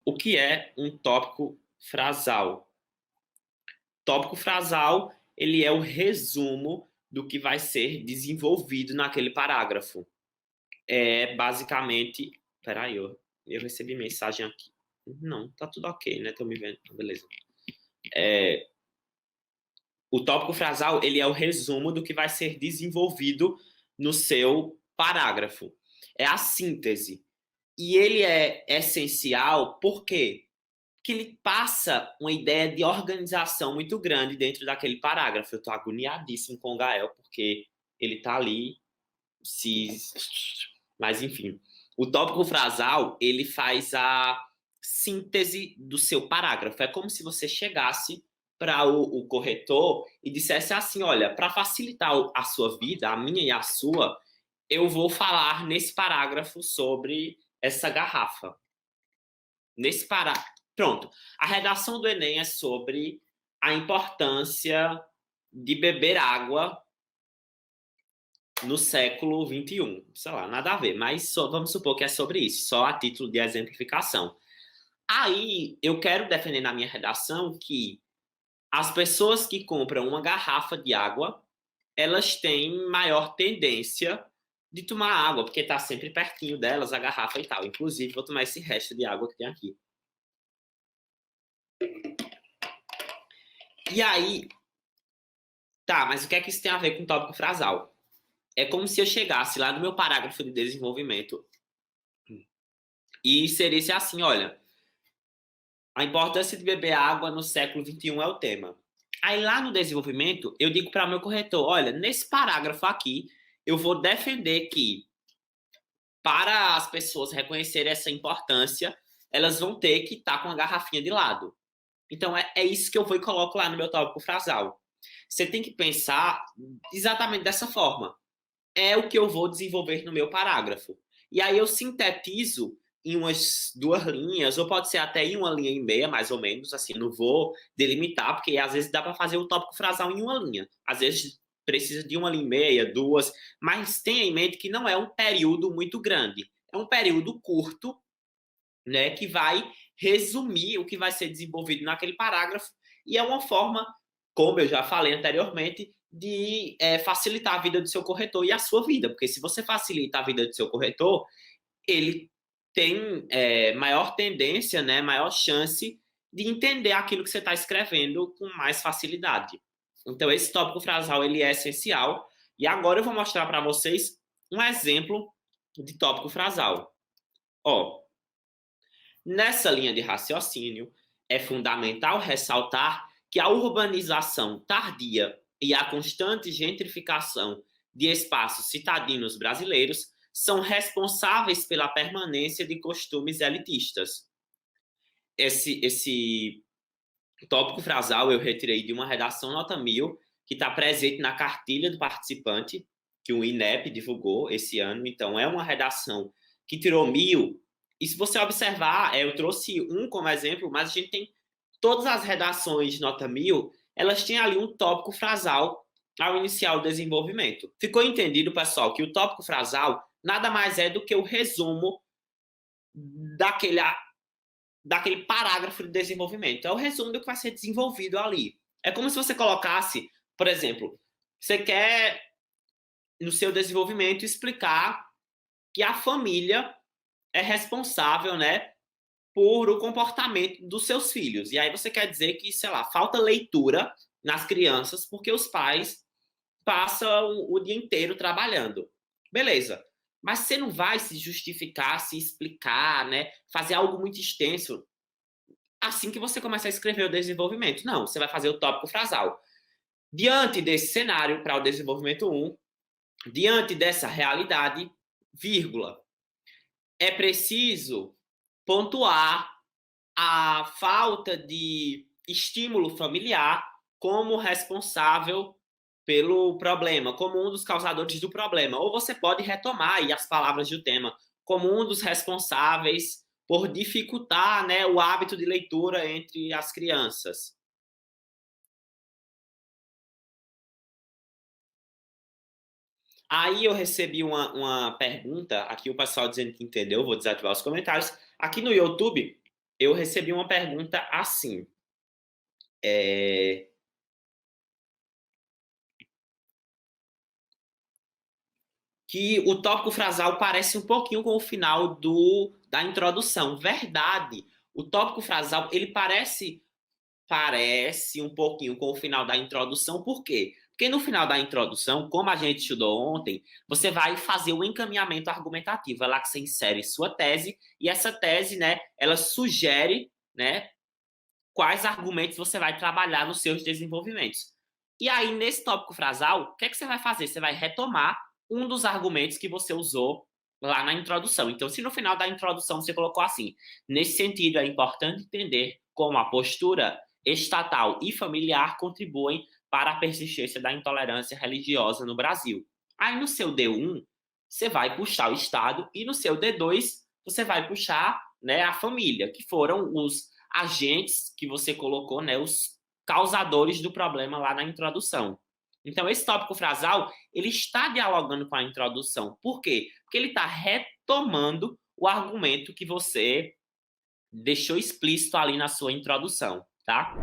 O que é um tópico frasal? Tópico frasal, ele é o resumo do que vai ser desenvolvido naquele parágrafo. É basicamente. Peraí, eu recebi mensagem aqui. Não, tá tudo ok, né? Tô me vendo. Beleza. O tópico frasal, ele é o resumo do que vai ser desenvolvido no seu parágrafo. É a síntese. E ele é essencial por quê? Porque ele passa uma ideia de organização muito grande dentro daquele parágrafo. Eu tô agoniadíssimo com o Gael, porque ele tá ali se... Mas, enfim. O tópico frasal, ele faz a síntese do seu parágrafo. É como se você chegasse para o corretor e dissesse assim, olha, para facilitar a sua vida, a minha e a sua, eu vou falar nesse parágrafo sobre essa garrafa. Nesse parágrafo. Pronto. A redação do Enem é sobre a importância de beber água no século XXI. Sei lá, nada a ver, mas vamos supor que é sobre isso, só a título de exemplificação. Aí eu quero defender na minha redação que as pessoas que compram uma garrafa de água, elas têm maior tendência de tomar água, porque está sempre pertinho delas a garrafa e tal. Inclusive, vou tomar esse resto de água que tem aqui. E aí, tá, mas o que é que isso tem a ver com o tópico frasal? É como se eu chegasse lá no meu parágrafo de desenvolvimento e inserisse assim, olha, a importância de beber água no século XXI é o tema. Aí lá no desenvolvimento, eu digo para o meu corretor, olha, nesse parágrafo aqui, eu vou defender que para as pessoas reconhecerem essa importância, elas vão ter que estar com a garrafinha de lado. Então é isso que eu vou e coloco lá no meu tópico frasal. Você tem que pensar exatamente dessa forma. É o que eu vou desenvolver no meu parágrafo. E aí eu sintetizo em umas 2 linhas, ou pode ser até em 1,5 linha, mais ou menos, assim, não vou delimitar, porque às vezes dá para fazer o tópico frasal em 1 linha. Às vezes precisa de 1,5 linha, 2, mas tenha em mente que não é um período muito grande. É um período curto, né, que vai resumir o que vai ser desenvolvido naquele parágrafo, e é uma forma, como eu já falei anteriormente, de facilitar a vida do seu corretor e a sua vida, porque se você facilita a vida do seu corretor, ele tem maior tendência, né, maior chance de entender aquilo que você está escrevendo com mais facilidade. Então, esse tópico frasal ele é essencial, e agora eu vou mostrar para vocês um exemplo de tópico frasal. Ó, nessa linha de raciocínio, é fundamental ressaltar que a urbanização tardia e a constante gentrificação de espaços citadinos brasileiros são responsáveis pela permanência de costumes elitistas. Esse tópico frasal eu retirei de uma redação nota 1000, que está presente na cartilha do participante, que o INEP divulgou esse ano. Então, é uma redação que tirou 1000. E se você observar, eu trouxe um como exemplo, mas a gente tem todas as redações de nota 1000, elas têm ali um tópico frasal ao iniciar o desenvolvimento. Ficou entendido, pessoal, que o tópico frasal nada mais é do que o resumo daquele, daquele parágrafo de desenvolvimento. É o resumo do que vai ser desenvolvido ali. É como se você colocasse, por exemplo, você quer, no seu desenvolvimento, explicar que a família é responsável, né, por o comportamento dos seus filhos. E aí você quer dizer que, sei lá, falta leitura nas crianças porque os pais passam o dia inteiro trabalhando. Beleza. Mas você não vai se justificar, se explicar, né, fazer algo muito extenso assim que você começar a escrever o desenvolvimento. Não, você vai fazer o tópico frasal. Diante desse cenário para o desenvolvimento 1, diante dessa realidade, vírgula, é preciso pontuar a falta de estímulo familiar como responsável pelo problema, como um dos causadores do problema. Ou você pode retomar aí as palavras do tema como um dos responsáveis por dificultar, né, o hábito de leitura entre as crianças. Aí eu recebi uma pergunta, aqui o pessoal dizendo que entendeu, vou desativar os comentários. Aqui no YouTube, eu recebi uma pergunta assim, é, que o tópico frasal parece um pouquinho com o final da introdução. Verdade. O tópico frasal, ele parece um pouquinho com o final da introdução. Por quê? Porque no final da introdução, como a gente estudou ontem, você vai fazer o encaminhamento argumentativo. É lá que você insere sua tese, e essa tese, né, ela sugere, né, quais argumentos você vai trabalhar nos seus desenvolvimentos. E aí, nesse tópico frasal, o que é que você vai fazer? Você vai retomar um dos argumentos que você usou lá na introdução. Então, se no final da introdução você colocou assim, nesse sentido, é importante entender como a postura estatal e familiar contribuem para a persistência da intolerância religiosa no Brasil. Aí, no seu D1, você vai puxar o Estado, e no seu D2, você vai puxar, né, a família, que foram os agentes que você colocou, né, os causadores do problema lá na introdução. Então, esse tópico frasal, ele está dialogando com a introdução. Por quê? Porque ele está retomando o argumento que você deixou explícito ali na sua introdução, tá?